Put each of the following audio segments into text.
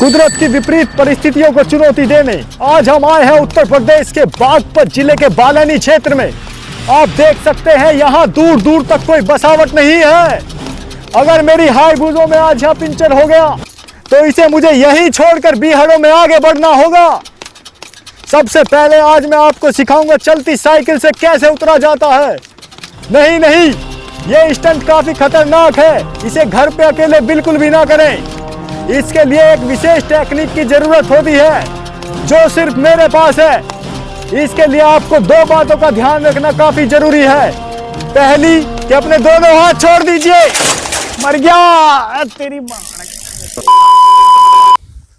कुदरत की विपरीत परिस्थितियों को चुनौती देने आज हम आए हैं उत्तर प्रदेश के बागपत जिले के बालानी क्षेत्र में। आप देख सकते हैं यहाँ दूर दूर तक कोई बसावट नहीं है। अगर मेरी हाईबूजों में आज यहाँ पंचर हो गया तो इसे मुझे यहीं छोड़कर बीहड़ों में आगे बढ़ना होगा। सबसे पहले आज मैं आपको सिखाऊंगा चलती साइकिल से कैसे उतरा जाता है। नहीं, ये स्टंट काफी खतरनाक है, इसे घर पे अकेले बिल्कुल भी ना करें। इसके लिए एक विशेष टेक्निक की जरूरत होती है जो सिर्फ मेरे पास है। इसके लिए आपको दो बातों का ध्यान रखना काफी जरूरी है। पहली कि अपने दोनों हाथ छोड़ दीजिए। मर गया तेरी मां।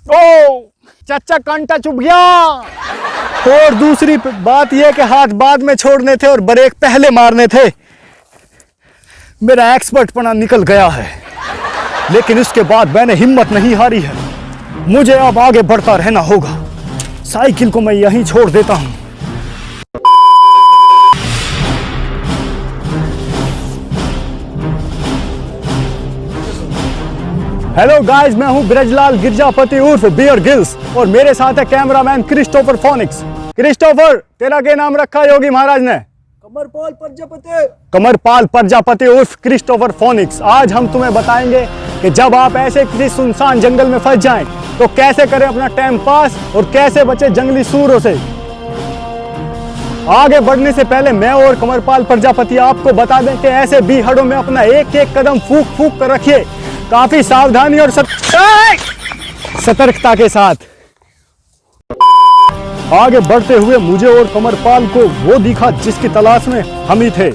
ओ चाचा कांटा चुभ गया। और दूसरी बात यह कि हाथ बाद में छोड़ने थे और ब्रेक पहले मारने थे। मेरा एक्सपर्टपना निकल गया है, लेकिन इसके बाद मैंने हिम्मत नहीं हारी है। मुझे अब आगे बढ़ता रहना होगा। साइकिल को मैं यहीं छोड़ देता हूं। हेलो गाइस, मैं हूं ब्रजलाल गिरजापति उर्फ बियर गिल्स और मेरे साथ है कैमरामैन क्रिस्टोफर फोनिक्स। क्रिस्टोफर, तेरा क्या नाम रखा है योगी महाराज ने? कमरपाल प्रजापति उर्फ क्रिस्टोफर फोनिक्स। आज हम तुम्हें बताएंगे कि जब आप ऐसे किसी सुनसान जंगल में फंस जाएं तो कैसे करें अपना टाइम पास और कैसे बचे जंगली सूरों से। आगे बढ़ने से पहले मैं और कमरपाल प्रजापति आपको बता दें कि ऐसे बीहड़ों में अपना एक एक कदम फूक फूक कर रखिए, काफी सावधानी और सतर्कता के साथ। आगे बढ़ते हुए मुझे और कमरपाल को वो दिखा जिसकी तलाश में हम ही थे।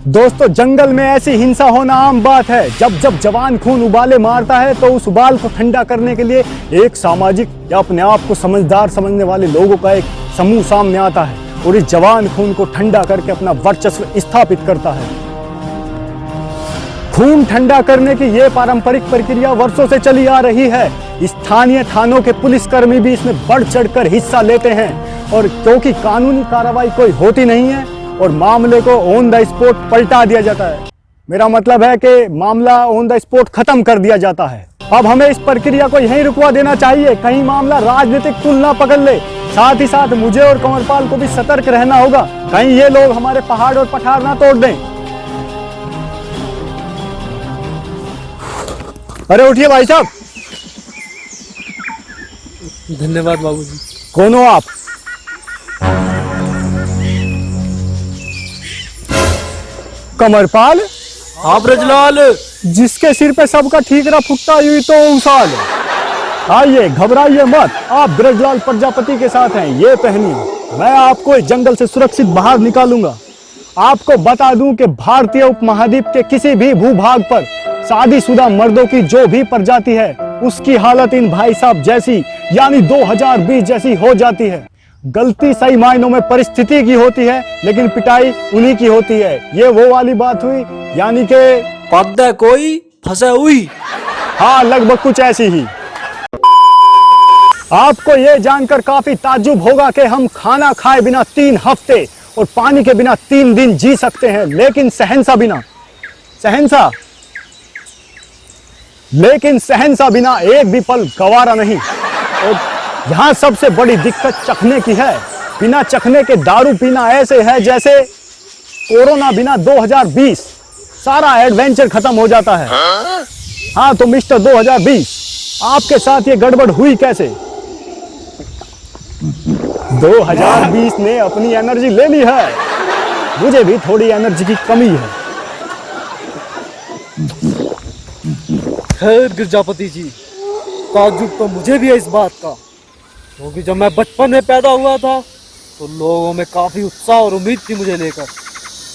दोस्तों, जंगल में ऐसी हिंसा होना आम बात है। जब जब जवान खून उबाले मारता है तो उस उबाल को ठंडा करने के लिए एक सामाजिक या अपने आप को समझदार समझने वाले लोगों का एक समूह सामने आता है और इस जवान खून को ठंडा करके अपना वर्चस्व स्थापित करता है। खून ठंडा करने की यह पारंपरिक प्रक्रिया वर्षों से चली आ रही है। स्थानीय थानों के पुलिसकर्मी भी इसमें बढ़ चढ़कर हिस्सा लेते हैं और क्योंकि कानूनी कार्रवाई कोई होती नहीं है और मामले को ऑन द स्पॉट पलटा दिया जाता है। मेरा मतलब है कि मामला ऑन द स्पॉट खत्म कर दिया जाता है। अब हमें इस प्रक्रिया को यहीं रुकवा देना चाहिए, कहीं मामला राजनीतिक तुल ना पकड़ ले। साथ ही साथ मुझे और कमरपाल को भी सतर्क रहना होगा, कहीं ये लोग हमारे पहाड़ और पठार ना तोड़ दें। अरे उठिए भाई साहब। धन्यवाद बाबूजी। कौन हो आप? कमरपाल? हाँ ब्रजलाल। जिसके सिर पे सबका ठीकरा फुटता हुई तो उसाल। आइए, घबराइए मत, आप ब्रजलाल प्रजापति के साथ हैं। ये पहनिए, मैं आपको इस जंगल से सुरक्षित बाहर निकालूंगा। आपको बता दूं कि भारतीय उपमहाद्वीप के किसी भी भूभाग पर शादीशुदा मर्दों की जो भी प्रजाति है उसकी हालत इन भाई साहब जैसी यानी 2020 जैसी हो जाती है। गलती सही मायनों में परिस्थिति की होती है, लेकिन पिटाई उन्हीं की होती है। ये वो वाली बात हुई, यानी कि पद्दा कोई फंसा हुई। हाँ, लगभग कुछ ऐसी ही। आपको ये जानकर काफी ताज्जुब होगा कि हम खाना खाए बिना 3 हफ्ते और पानी के बिना 3 दिन जी सकते हैं, लेकिन शहंशाह बिना एक भी पल गवारा नहीं। और यहाँ सबसे बड़ी दिक्कत चखने की है। बिना चखने के दारू पीना ऐसे है जैसे कोरोना बिना 2020। सारा एडवेंचर खत्म हो जाता है। हाँ तो मिस्टर 2020, आपके साथ ये गड़बड़ हुई कैसे? 2020 ने अपनी एनर्जी ले ली है, मुझे भी थोड़ी एनर्जी की कमी है। खैर गिरजापति जी, ताज्जुब तो मुझे भी है इस बात का, क्योंकि जब मैं बचपन में पैदा हुआ था तो लोगों में काफी उत्साह और उम्मीद थी मुझे लेकर।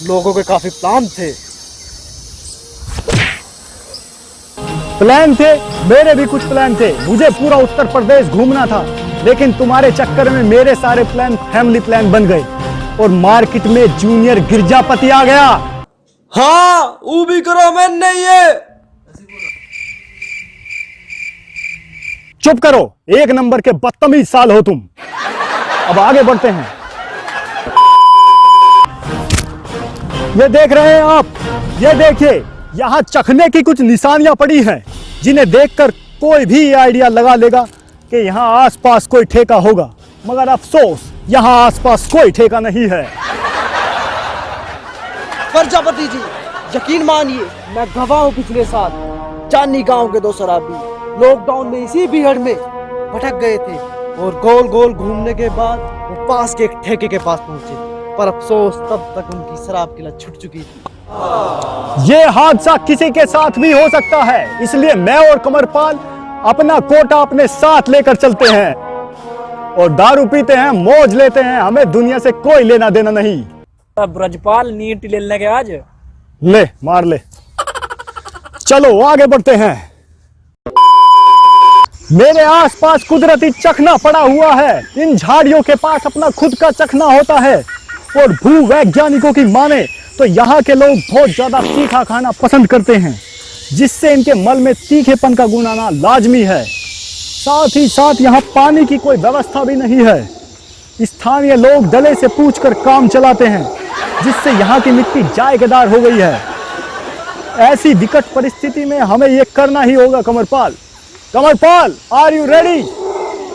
लोगों के काफी प्लान थे। मेरे भी कुछ प्लान थे। मुझे पूरा उत्तर प्रदेश घूमना था, लेकिन तुम्हारे चक्कर में मेरे सारे प्लान फैमिली प्लान बन गए और मार्केट में जूनियर गिरजापति आ गया। हाँ, वो भी करो, मैं नहीं है। चुप करो, एक नंबर के बदतमीज साल हो तुम। अब आगे बढ़ते हैं। ये देख रहे हैं आप, ये देखिए, यहाँ चखने की कुछ निशानियां पड़ी हैं, जिन्हें देखकर कोई भी ये आइडिया लगा लेगा कि यहाँ आसपास कोई ठेका होगा, मगर अफसोस यहाँ आसपास कोई ठेका नहीं है। प्रजापति जी, यकीन मानिए मैं गवाह हूँ। पिछले साल चांदनी गांव के 2 शराबी लॉकडाउन में इसी भीड़ में भटक गए थे और गोल गोल घूमने के बाद वो पास के एक ठेके के पास पहुंचे, पर अफसोस तब तक उनकी शराब की लत छूट चुकी थी। ये हादसा किसी के साथ भी हो सकता है, इसलिए मैं और कमरपाल अपना कोटा अपने साथ लेकर चलते हैं और दारू पीते हैं, मौज लेते हैं। हमें दुनिया से कोई लेना देना नहीं। ब्रजपाल नीट ले लेंगे आज। ले मार ले। चलो आगे बढ़ते हैं। मेरे आसपास कुदरती चखना पड़ा हुआ है। इन झाड़ियों के पास अपना खुद का चखना होता है और भूवैज्ञानिकों की माने तो यहाँ के लोग बहुत ज्यादा तीखा खाना पसंद करते हैं, जिससे इनके मल में तीखेपन का गुण आना लाजमी है। साथ ही साथ यहाँ पानी की कोई व्यवस्था भी नहीं है। स्थानीय लोग डले से पूछकर काम चलाते हैं, जिससे यहाँ की मिट्टी जायकेदार हो गई है। ऐसी विकट परिस्थिति में हमें ये करना ही होगा। कमरपाल, कमरपाल, आर यू रेडी?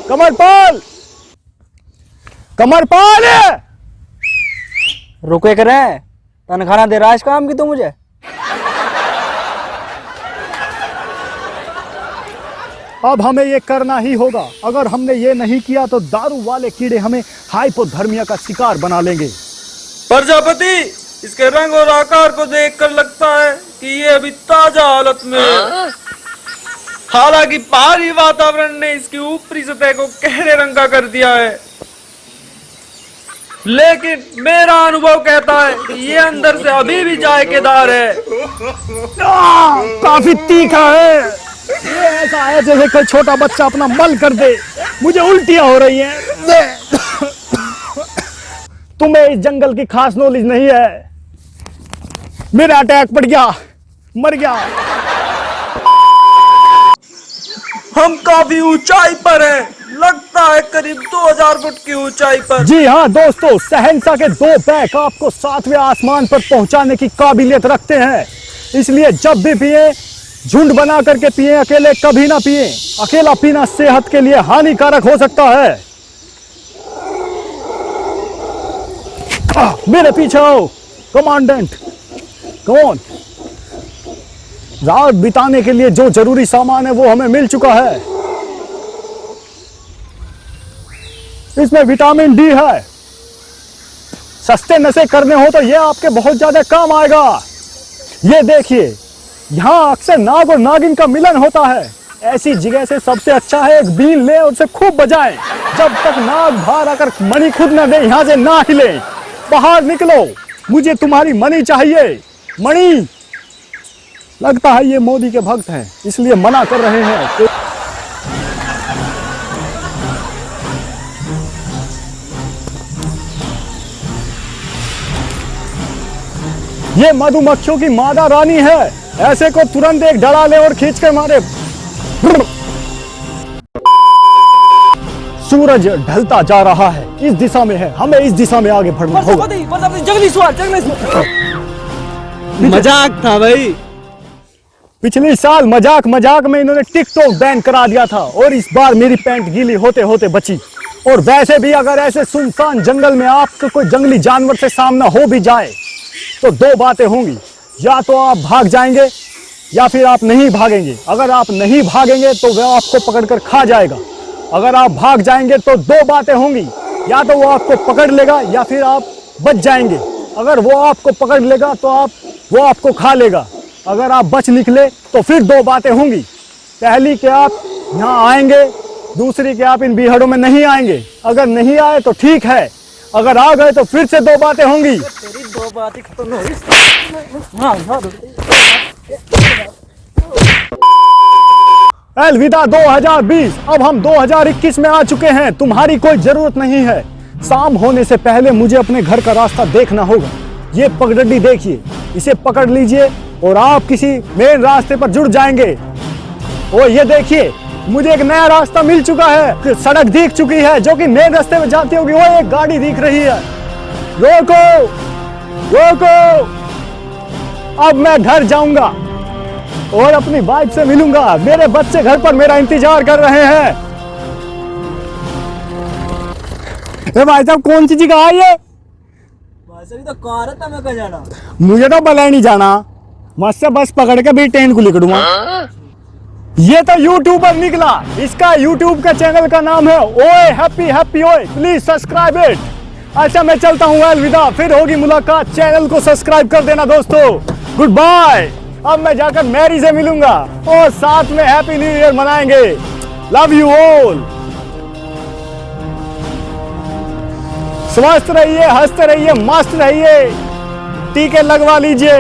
कमरपाल, कमरपाल, रुके करें, तनख्वाह ना दे रहा है इस काम की तो मुझे। अब हमें ये करना ही होगा। अगर हमने ये नहीं किया तो दारू वाले कीड़े हमें हाइपोथर्मिया का शिकार बना लेंगे। प्रजापति, इसके रंग और आकार को देखकर लगता है कि ये अभी ताजा हालत में है। हालांकि बाहरी वातावरण ने इसकी ऊपरी सतह को गहरे रंग का कर दिया है, लेकिन मेरा अनुभव कहता है कि ये अंदर से अभी भी जायकेदार है। काफी तीखा है। ये ऐसा है जैसे कोई छोटा बच्चा अपना मल कर दे। मुझे उल्टियां हो रही हैं। तुम्हें इस जंगल की खास नॉलेज नहीं है। मेरा अटैक पड़ गया, मर गया। हम काफी ऊंचाई पर हैं, लगता है करीब 2000 फुट की ऊंचाई पर। जी हाँ दोस्तों, शहंशाह के 2 बैक आपको 7वें आसमान पर पहुंचाने की काबिलियत रखते हैं। इसलिए जब भी पिए झुंड बना करके पिए, अकेले कभी ना पिए। अकेला पीना सेहत के लिए हानिकारक हो सकता है। मेरे पीछे आओ कमांडेंट। कौन? रात बिताने के लिए जो जरूरी सामान है वो हमें मिल चुका है। इसमें विटामिन डी है। सस्ते नशे करने हो तो ये आपके बहुत ज्यादा काम आएगा। ये देखिए, यहाँ अक्सर नाग और नागिन का मिलन होता है। ऐसी जगह से सबसे अच्छा है एक बीन ले और उसे खूब बजाएं। जब तक नाग बाहर आकर मणि खुद न दे, यहाँ से ना हिले। बाहर निकलो, मुझे तुम्हारी मणि चाहिए। मणि। लगता है ये मोदी के भक्त हैं, इसलिए मना कर रहे हैं। तो ये मधुमक्खियों की मादा रानी है। ऐसे को तुरंत एक डरा ले और खींच कर मारे। सूरज ढलता जा रहा है, इस दिशा में है। हमें इस दिशा में आगे बढ़ना होगा। जंगली सवार, जंगली सवार। मजाक था भाई। पिछले साल मजाक में इन्होंने टिकटॉक बैन करा दिया था और इस बार मेरी पैंट गीली होते होते बची। और वैसे भी अगर ऐसे सुनसान जंगल में आपको कोई जंगली जानवर से सामना हो भी जाए तो 2 बातें होंगी। या तो आप भाग जाएंगे या फिर आप नहीं भागेंगे। अगर आप नहीं भागेंगे तो वह आपको पकड़कर खा जाएगा। अगर आप भाग जाएंगे तो 2 बातें होंगी। या तो वो आपको पकड़ लेगा या फिर आप बच जाएंगे। अगर वो आपको पकड़ लेगा तो वो आपको खा लेगा। अगर आप बच निकले तो फिर 2 बातें होंगी। पहली कि आप यहाँ आएंगे, दूसरी कि आप इन बीहड़ों में नहीं आएंगे। अगर नहीं आए तो ठीक है, अगर आ गए तो फिर से 2 बातें होंगी। तेरी 2 बातें खत्म हो गई। अलविदा 2020। अब हम 2021 में आ चुके हैं। तुम्हारी कोई जरूरत नहीं है। शाम होने से पहले मुझे अपने घर का रास्ता देखना होगा। ये पगडंडी देखिए, इसे पकड़ लीजिए और आप किसी मेन रास्ते पर जुड़ जाएंगे। और ये देखिए, मुझे एक नया रास्ता मिल चुका है। सड़क दिख चुकी है जो कि मेन रास्ते में जाती होगी। वो एक गाड़ी दिख रही है। रोको, रोको। अब मैं घर जाऊंगा। और अपनी वाइफ से मिलूंगा। मेरे बच्चे घर पर मेरा इंतजार कर रहे हैं। भाई साहब कौन सी जगह है ये? तो कार है तुम्हें कहाँ जाना? मुझे तो भले नहीं जाना, मस्त से बस पकड़ के भी ट्रेन को निकलूंगा। ये तो यूट्यूबर निकला, इसका यूट्यूब का चैनल का नाम है ओए हैप्पी हैप्पी ओए, प्लीज सब्सक्राइब इट। अच्छा मैं चलता हूँ, अलविदा, फिर होगी मुलाकात। चैनल को सब्सक्राइब कर देना दोस्तों, गुड बाय। अब मैं जाकर मैरी से मिलूंगा और साथ में हैप्पी न्यू ईयर मनाएंगे। Love you all. स्वस्थ रहिए, हंसते रहिए, मस्त रहिए, टीके लगवा लीजिए।